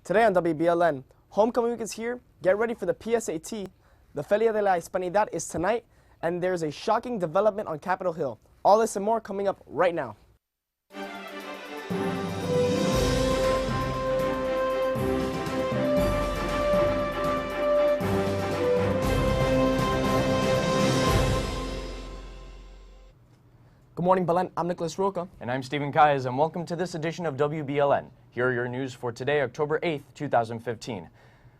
Today on WBLN, Homecoming Week is here. Get ready for the PSAT. The Feria de la Hispanidad is tonight, and there's a shocking development on Capitol Hill. All this and more coming up right now. Good morning, Belen. I'm Nicholas Roca. And I'm Stephen Kayes, and welcome to this edition of WBLN. Here are your news for today, October 8th, 2015.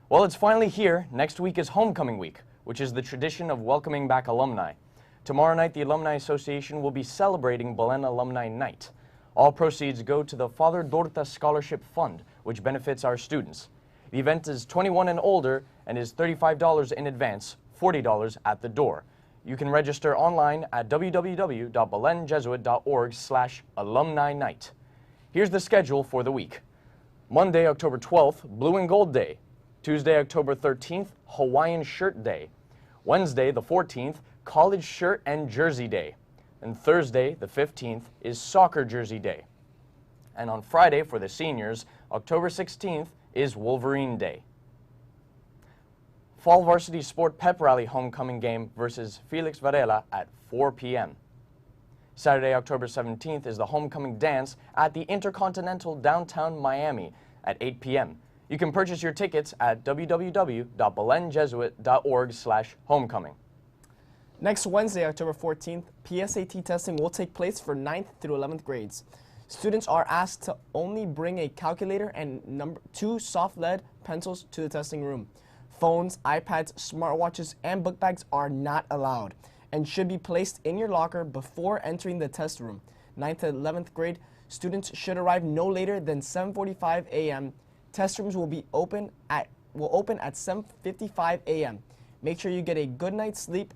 Well, it's finally here. Next week is Homecoming Week, which is the tradition of welcoming back alumni. Tomorrow night, the Alumni Association will be celebrating Belen Alumni Night. All proceeds go to the Father Dorta Scholarship Fund, which benefits our students. The event is 21 and older and is $35 in advance, $40 at the door. You can register online at www.belenjesuit.org/alumni night. Here's the schedule for the week. Monday, October 12th, Blue and Gold Day. Tuesday, October 13th, Hawaiian Shirt Day. Wednesday, the 14th, College Shirt and Jersey Day. And Thursday, the 15th, is Soccer Jersey Day. And on Friday, for the seniors, October 16th, is Wolverine Day. Fall Varsity Sport Pep Rally homecoming game versus Felix Varela at 4 p.m. Saturday, October 17th is the homecoming dance at the Intercontinental downtown Miami at 8 p.m. You can purchase your tickets at www.belenjesuit.org/homecoming. Next Wednesday, October 14th, PSAT testing will take place for 9th through 11th grades. Students are asked to only bring a calculator and 2 soft lead pencils to the testing room. Phones, iPads, smartwatches, and book bags are not allowed and should be placed in your locker before entering the test room. 9th to 11th grade students should arrive no later than 7:45 a.m. Test rooms will open at 7:55 a.m. Make sure you get a good night's sleep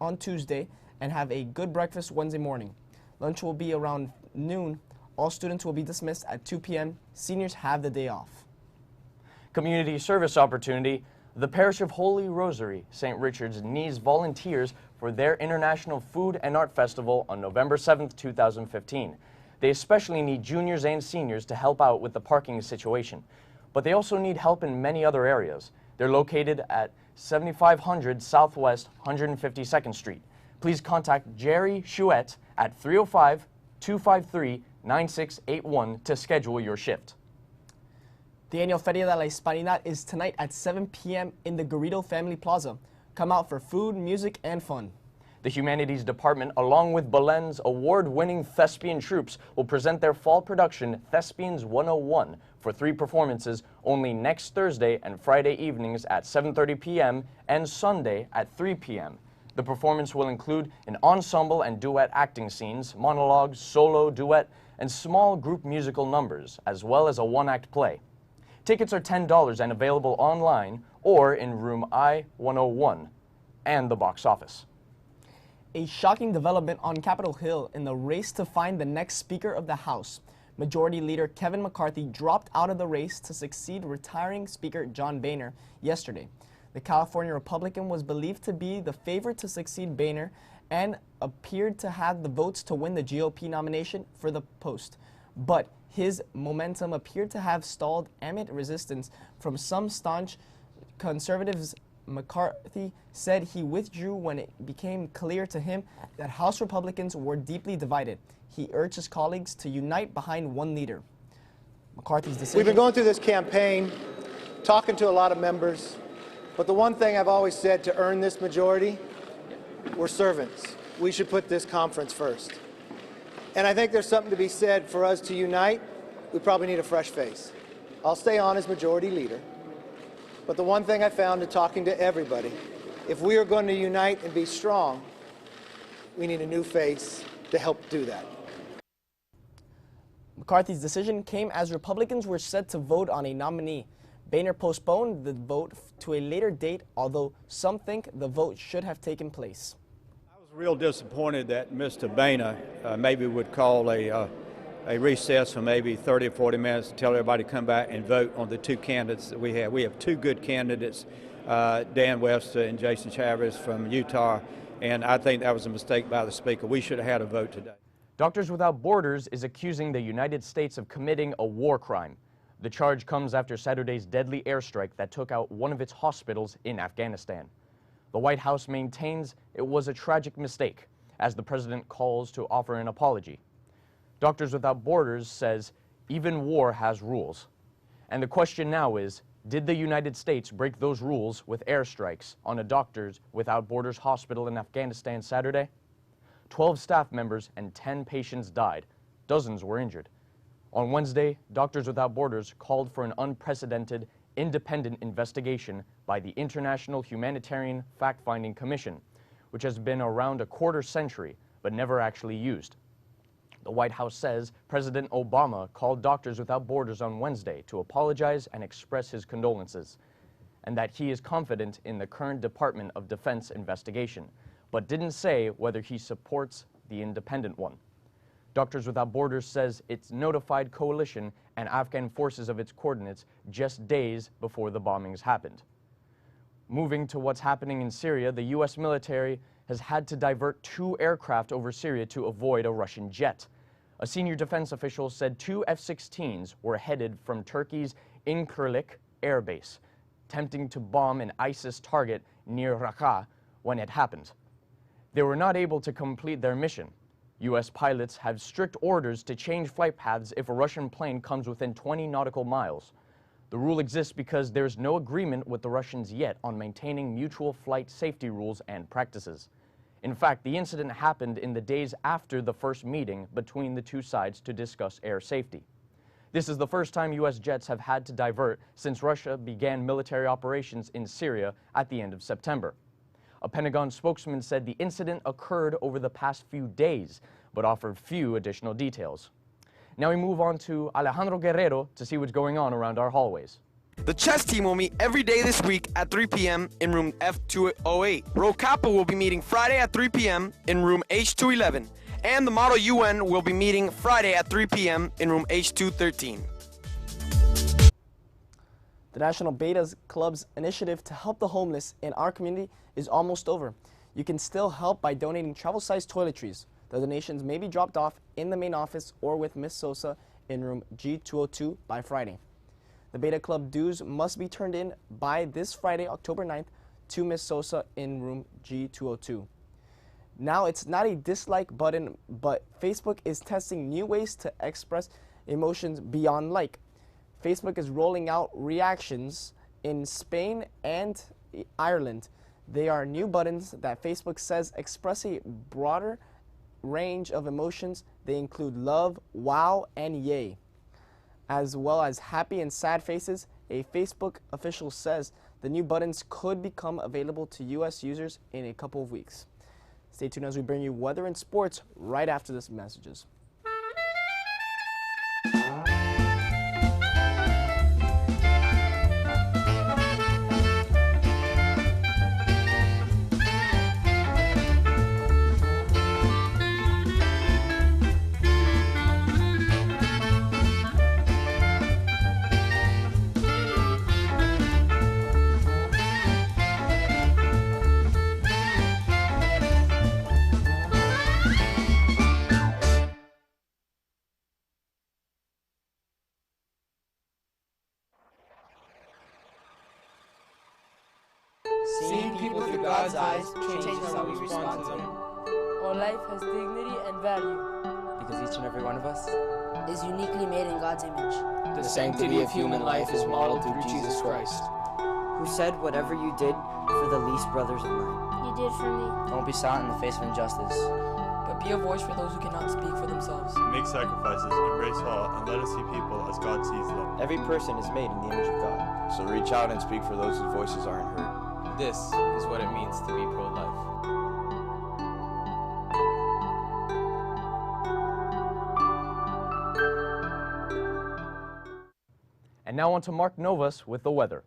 on Tuesday and have a good breakfast Wednesday morning. Lunch will be around noon. All students will be dismissed at 2 p.m. Seniors have the day off. Community service opportunity. The Parish of Holy Rosary, St. Richard's, needs volunteers for their International Food and Art Festival on November 7th, 2015. They especially need juniors and seniors to help out with the parking situation. But they also need help in many other areas. They're located at 7500 Southwest 152nd Street. Please contact Jerry Chouette at 305-253-9681 to schedule your shift. The annual Feria de la Hispanidad is tonight at 7 p.m. in the Garrido Family Plaza. Come out for food, music, and fun. The Humanities Department, along with Belen's award-winning thespian troupes, will present their fall production, Thespians 101, for 3 performances only next Thursday and Friday evenings at 7:30 p.m. and Sunday at 3 p.m. The performance will include an ensemble and duet acting scenes, monologues, solo, duet, and small group musical numbers, as well as a one-act play. Tickets are $10 and available online or in room I-101 and the box office. A shocking development on Capitol Hill in the race to find the next Speaker of the House. Majority Leader Kevin McCarthy dropped out of the race to succeed retiring Speaker John Boehner yesterday. The California Republican was believed to be the favorite to succeed Boehner and appeared to have the votes to win the GOP nomination for the post. But his momentum appeared to have stalled amid resistance from some staunch conservatives. McCarthy said he withdrew when it became clear to him that House Republicans were deeply divided. He urged his colleagues to unite behind one leader. McCarthy's decision. We've been going through this campaign, talking to a lot of members, but the one thing I've always said: to earn this majority, we're servants. We should put this conference first. And I think there's something to be said for us to unite. We probably need a fresh face. I'll stay on as majority leader. But the one thing I found in talking to everybody, if we are going to unite and be strong, we need a new face to help do that. McCarthy's decision came as Republicans were set to vote on a nominee. Boehner postponed the vote to a later date, although some think the vote should have taken place. I was real disappointed that Mr. Boehner maybe would call a recess for maybe 30 or 40 minutes to tell everybody to come back and vote on the 2 candidates that we have. We have 2 good candidates, Dan Webster and Jason Chavez from Utah, and I think that was a mistake by the Speaker. We should have had a vote today. Doctors Without Borders is accusing the United States of committing a war crime. The charge comes after Saturday's deadly airstrike that took out one of its hospitals in Afghanistan. The White House maintains it was a tragic mistake, as the president calls to offer an apology. Doctors Without Borders says even war has rules. And the question now is, did the United States break those rules with airstrikes on a Doctors Without Borders hospital in Afghanistan Saturday? 12 staff members and 10 patients died. Dozens were injured. On Wednesday, Doctors Without Borders called for an unprecedented, independent investigation by the International Humanitarian Fact-Finding Commission, which has been around a quarter century but never actually used. The White House says President Obama called Doctors Without Borders on Wednesday to apologize and express his condolences, and that he is confident in the current Department of Defense investigation, but didn't say whether he supports the independent one. Doctors Without Borders says it's notified coalition and Afghan forces of its coordinates just days before the bombings happened. Moving to what's happening in Syria, the U.S. military has had to divert 2 aircraft over Syria to avoid a Russian jet. A senior defense official said 2 F-16s were headed from Turkey's Incirlik air base, attempting to bomb an ISIS target near Raqqa when it happened. They were not able to complete their mission. U.S. pilots have strict orders to change flight paths if a Russian plane comes within 20 nautical miles. The rule exists because there is no agreement with the Russians yet on maintaining mutual flight safety rules and practices. In fact, the incident happened in the days after the first meeting between the two sides to discuss air safety. This is the first time U.S. jets have had to divert since Russia began military operations in Syria at the end of September. A Pentagon spokesman said the incident occurred over the past few days, but offered few additional details. Now we move on to Alejandro Guerrero to see what's going on around our hallways. The chess team will meet every day this week at 3 p.m. in room F208. Rho Kappa will be meeting Friday at 3 p.m. in room H211. And the Model UN will be meeting Friday at 3 p.m. in room H213. The National Beta Club's initiative to help the homeless in our community is almost over. You can still help by donating travel-sized toiletries. The donations may be dropped off in the main office or with Ms. Sosa in room G202 by Friday. The Beta Club dues must be turned in by this Friday, October 9th, to Ms. Sosa in room G202. Now, it's not a dislike button, but Facebook is testing new ways to express emotions beyond like. Facebook is rolling out reactions in Spain and Ireland. They are new buttons that Facebook says express a broader range of emotions. They include love, wow, and yay, as well as happy and sad faces. A Facebook official says the new buttons could become available to U.S. users in a couple of weeks. Stay tuned as we bring you weather and sports right after this messages. Seeing people through God's eyes changes how we respond to them. Our life has dignity and value. Because each and every one of us is uniquely made in God's image. The sanctity of human life is modeled through Jesus Christ, who said, "Whatever you did for the least brothers of mine, you did for me." Don't be silent in the face of injustice, but be a voice for those who cannot speak for themselves. Make sacrifices, embrace all, and let us see people as God sees them. Every person is made in the image of God. So reach out and speak for those whose voices aren't heard. This is what it means to be pro-life. And now on to Mark Novas with the weather.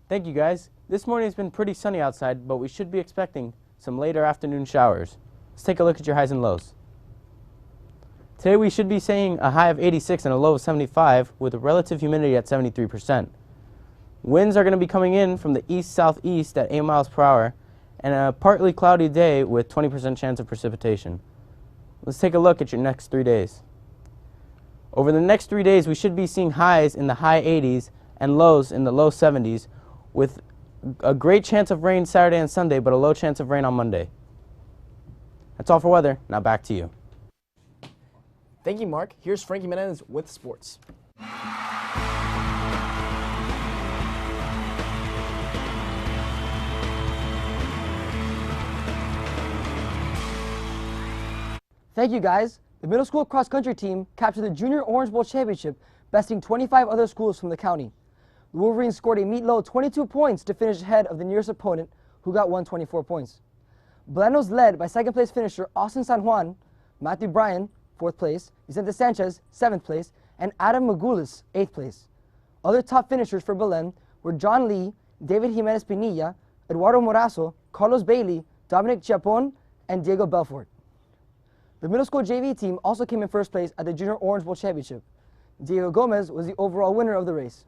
Thank you, guys. This morning has been pretty sunny outside, but we should be expecting some later afternoon showers. Let's take a look at your highs and lows. Today we should be seeing a high of 86 and a low of 75 with a relative humidity at 73%. Winds are going to be coming in from the east-southeast at 8 miles per hour, and a partly cloudy day with 20% chance of precipitation. Let's take a look at your next 3 days. Over the next 3 days, we should be seeing highs in the high 80s and lows in the low 70s, with a great chance of rain Saturday and Sunday, but a low chance of rain on Monday. That's all for weather. Now back to you. Thank you, Mark. Here's Frankie Menendez with sports. Thank you, guys. The middle school cross-country team captured the Junior Orange Bowl championship, besting 25 other schools from the county. The Wolverines scored a meat-low 22 points to finish ahead of the nearest opponent, who got 124 points. Belen was led by second-place finisher Austin San Juan, Matthew Bryan, 4th place, Vicente Sanchez, 7th place, and Adam Magulis, 8th place. Other top finishers for Belen were John Lee, David Jimenez Pinilla, Eduardo Morazo, Carlos Bailey, Dominic Chiapon, and Diego Belfort. The middle school JV team also came in first place at the Junior Orange Bowl Championship. Diego Gomez was the overall winner of the race.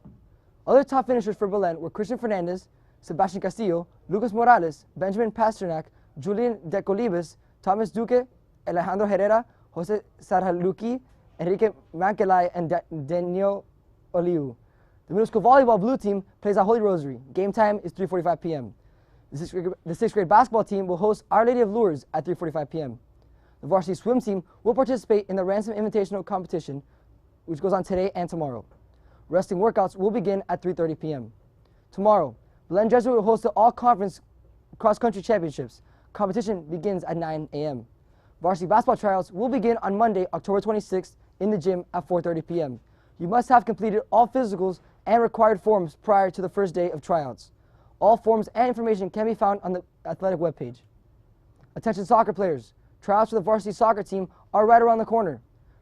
Other top finishers for Belen were Christian Fernandez, Sebastian Castillo, Lucas Morales, Benjamin Pasternak, Julian Decolibes, Thomas Duque, Alejandro Herrera, Jose Sarhaluki, Enrique Mankelai, and Daniel Oliu. The middle school volleyball blue team plays at Holy Rosary. Game time is 3:45 p.m. The sixth grade basketball team will host Our Lady of Lourdes at 3:45 p.m. The varsity swim team will participate in the Ransom Invitational competition, which goes on today and tomorrow. Wrestling workouts will begin at 3:30 p.m. Tomorrow, Belen Jesuit will host the all-conference cross-country championships. Competition begins at 9 a.m. Varsity basketball tryouts will begin on Monday, October 26th in the gym at 4:30 p.m. You must have completed all physicals and required forms prior to the first day of tryouts. All forms and information can be found on the athletic webpage. Attention soccer players. Tryouts for the varsity soccer team are right around the corner.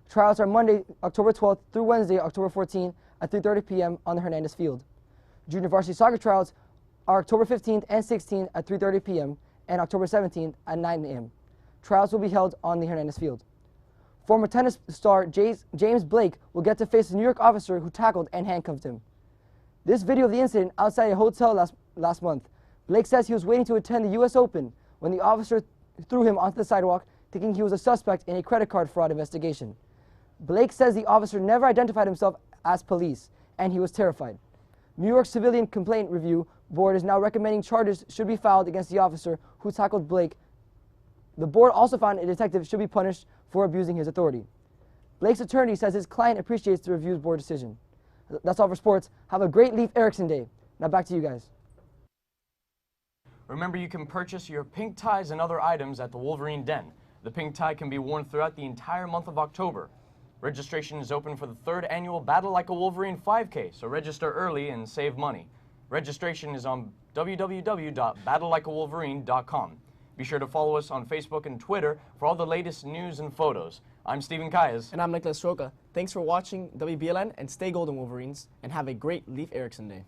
Tryouts are Monday, October 12th through Wednesday, October 14th at 3:30 p.m. on the Hernandez Field. Junior varsity soccer tryouts are October 15th and 16th at 3:30 p.m. and October 17th at 9 a.m. Tryouts will be held on the Hernandez Field. Former tennis star James Blake will get to face the New York officer who tackled and handcuffed him. This video of the incident outside a hotel last month. Blake says he was waiting to attend the U.S. Open when the officer threw him onto the sidewalk, thinking he was a suspect in a credit card fraud investigation. Blake says the officer never identified himself as police, and he was terrified. New York Civilian Complaint Review Board is now recommending charges should be filed against the officer who tackled Blake. The board also found a detective should be punished for abusing his authority. Blake's attorney says his client appreciates the review board decision. That's all for sports. Have a great Leif Erikson Day. Now back to you guys. Remember, you can purchase your pink ties and other items at the Wolverine Den. The pink tie can be worn throughout the entire month of October. Registration is open for the 3rd annual Battle Like a Wolverine 5K, so register early and save money. Registration is on www.battlelikeawolverine.com. Be sure to follow us on Facebook and Twitter for all the latest news and photos. I'm Stephen Kayas. And I'm Nicholas Roca. Thanks for watching WBLN, and stay golden, Wolverines, and have a great Leif Erikson Day.